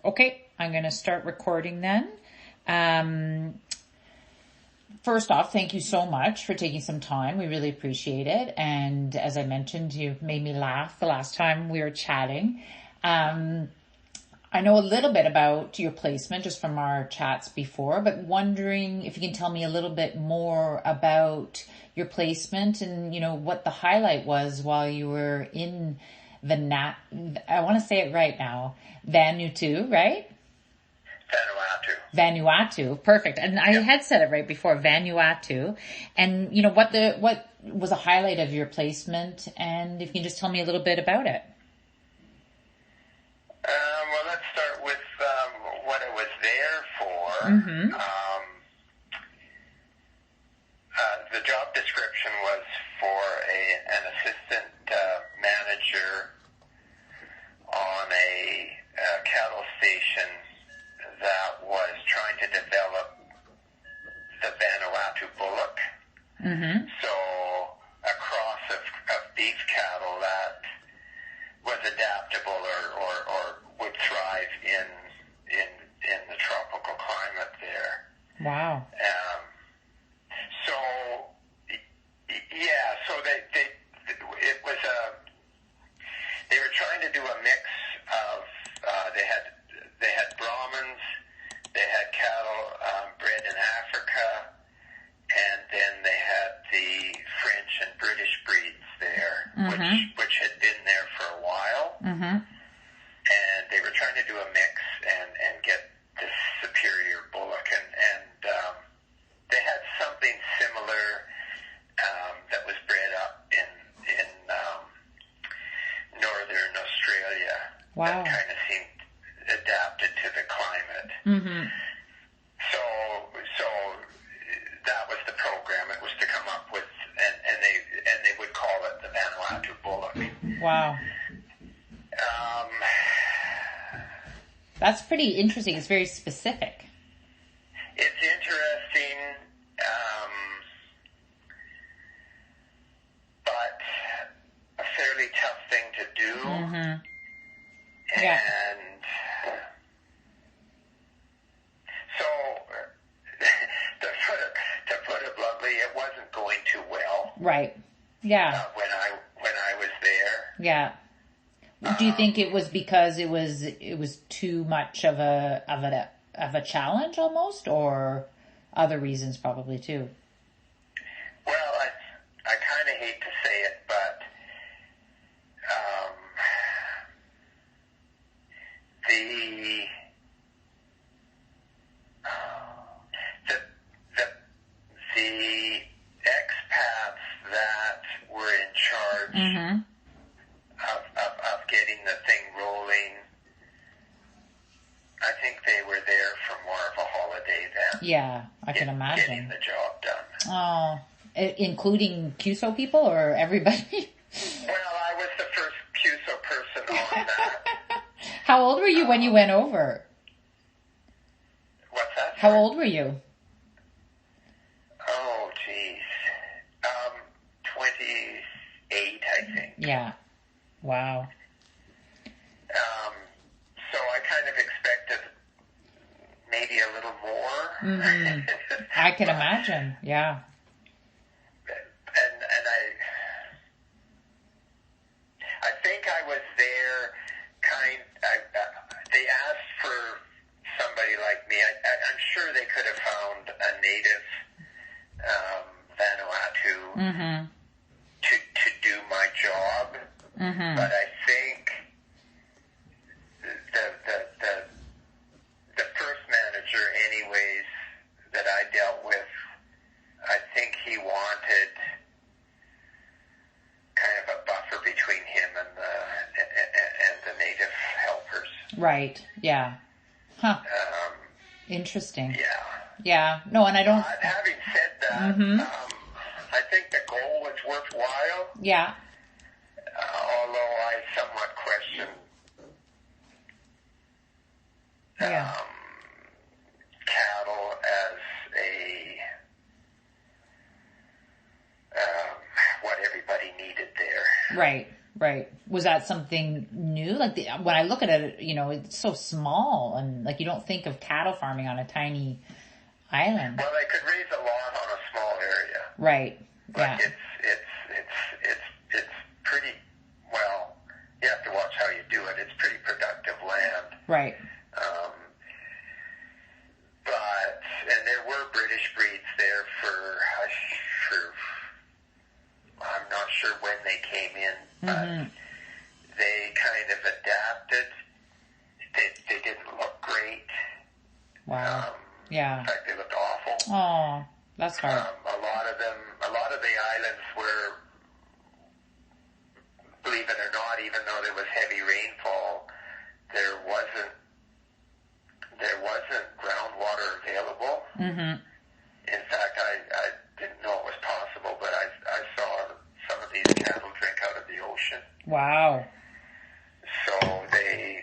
Okay, I'm going to start recording then. First off, thank you so much for taking some time. We really appreciate it. And as I mentioned, you made me laugh the last time we were chatting. I know a little bit about your placement just from our chats before, but wondering if you can tell me a little bit more about your placement and, you know, what the highlight was while you were in I want to say it right now, Vanuatu, right? Vanuatu, perfect. And I had said it right before, Vanuatu. And, you know, what was a highlight of your placement? And if you can just tell me a little bit about it. Well, let's start with what I was there for. Mm-hmm. The job description was for an assistant manager on a cattle station that was trying to develop the Vanuatu bullock. Mm-hmm. So a cross of beef cattle that was adaptable or would thrive in the tropical climate there. Wow. They were trying to do a mix of they had Brahmins, they had cattle bred in Africa, and then they had the French and British breeds there, mm-hmm. which had been there for a while. Mm-hmm. And they were trying to do a mix and get this superior bullock, and they had something similar that was bred up in northern Australia. Wow. That kind of seemed adapted to the climate. Mm-hmm. So that was the program. It was to come up with, and they would call it the Vanuatu bullock. Wow. That's pretty interesting. It's very specific. It's interesting, but a fairly tough thing to do. Mm-hmm. Yeah. And so, to put it bluntly, it wasn't going too well. Right. Yeah. When I was there. Yeah. Do you think it was because it was too much of a challenge almost, or other reasons probably too? Well, I kind of hate to say it, but the expats that were in charge. Mm-hmm. Of getting the thing rolling, I think they were there for more of a holiday than Yeah, I can imagine. Getting the job done. Oh, including QSO people or everybody? Well, I was the first QSO person on that. How old were you when you went over? What's that? How old were you? Oh, geez. 28, I think. Yeah. Wow. So I kind of expected maybe a little more. Mm-hmm. I can imagine. Yeah. And I think I was there they asked for somebody like me. I'm sure they could have found a native Vanuatu Mm-hmm. to do my job. Mm-hmm. But I think the first manager, anyways, that I dealt with, I think he wanted kind of a buffer between him and the native helpers. Right. Yeah. Huh. Interesting. Yeah. Yeah. No, and I don't. Having said that, Mm-hmm. I think the goal was worthwhile. Yeah. Although I somewhat question cattle as what everybody needed there. Right. Right. Was that something new? Like when I look at it, you know, it's so small and like you don't think of cattle farming on a tiny island. Well, they could raise a lot on a small area. Right. But Yeah. it's pretty, well, you have to watch how you do it. It's pretty productive land. Right. And there were British breeds there for I'm not sure when they came in, but they kind of adapted. They didn't look great. Wow. Yeah. In fact, they looked awful. Oh, that's hard. A lot of the islands were, believe it or not, even though there was heavy rainfall, there wasn't groundwater available. Mm-hmm. In fact, I didn't know it was possible, but I saw some of these cattle drink out of the ocean. Wow. So they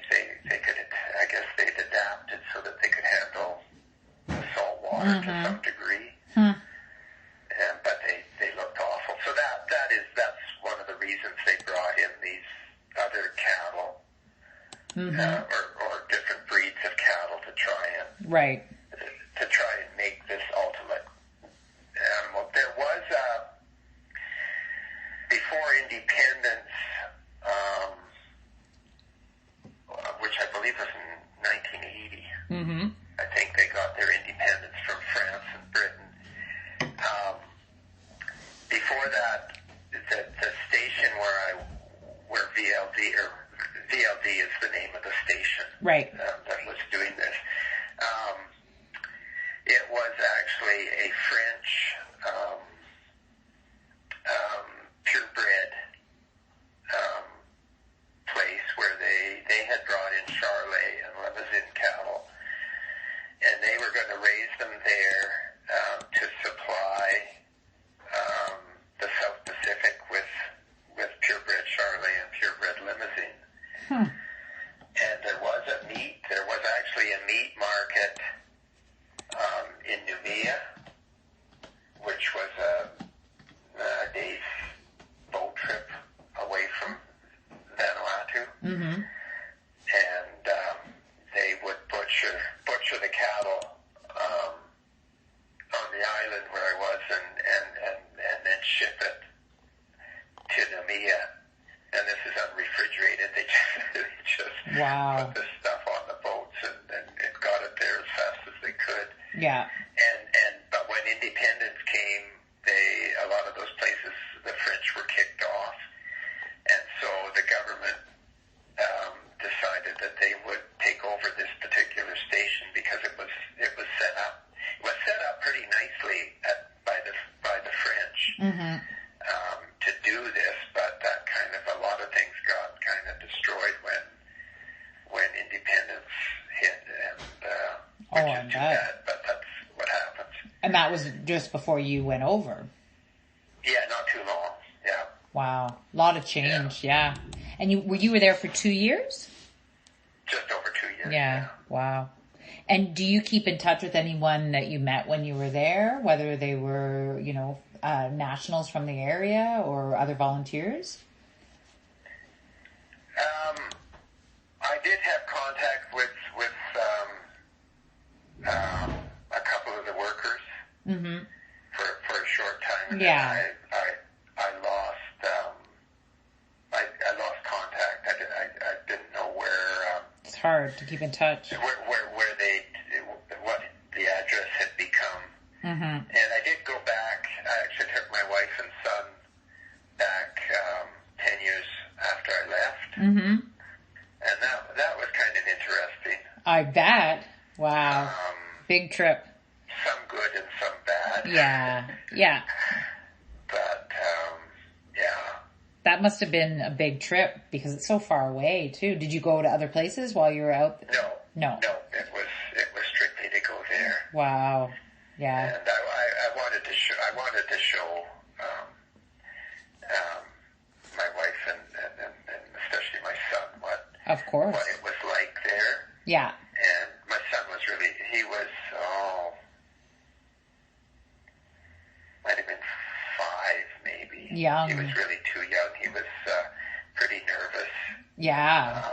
could, I guess they'd adapted so that they could handle the salt water to some degree. But they looked awful. So that's one of the reasons they brought in these other cattle, or different breeds of cattle to try and make this ultimate animal. There was before independence, which I believe was in 1980. I think they got their independence from France and Britain. Before that, the station where VLD is the name of the station, right, that was doing this. It was actually a French purebred place where they had brought in Charolais and Limousin cattle, and they were going to raise them there to supply the South Pacific with purebred Charolais and purebred Limousin. And there was actually a meat market in Noumea, which was a day's boat trip away from Vanuatu. And they would butcher the cattle on the island where I was, and then ship it to Noumea. And this is unrefrigerated. They just wow, put this stuff on the boats and got it there as fast as they could. Yeah. But when independence came, a lot of those places, the French were kicked off, and so the government decided that they would take over this particular station because it was set up. It was set up pretty nicely by the French to do this, but that kind of, a lot of things got kind of destroyed when independence hit, and which is too bad, but that's what happens. And that was just before you went over. Yeah, not too long. Yeah. Wow, a lot of change. Yeah. And you were there for 2 years? Just over 2 years. Yeah. Wow. And do you keep in touch with anyone that you met when you were there, whether they were, you know, nationals from the area or other volunteers? I did have contact with a couple of the workers for a short time. And yeah. I lost contact. I didn't know where. It's hard to keep in touch. Where what the address had become. And I did go back. I actually took my wife and son back 10 years after I left. And that was kind of interesting. I bet. Wow. Big trip. Some good and some bad. Yeah. Yeah. But, yeah. That must have been a big trip because it's so far away too. Did you go to other places while you were out? No. It was strictly to go there. Wow. Yeah. And I wanted to show my wife and especially my son what it was like there. Yeah. And my son was might have been 5 maybe. Young. He was really too young. He was pretty Yeah.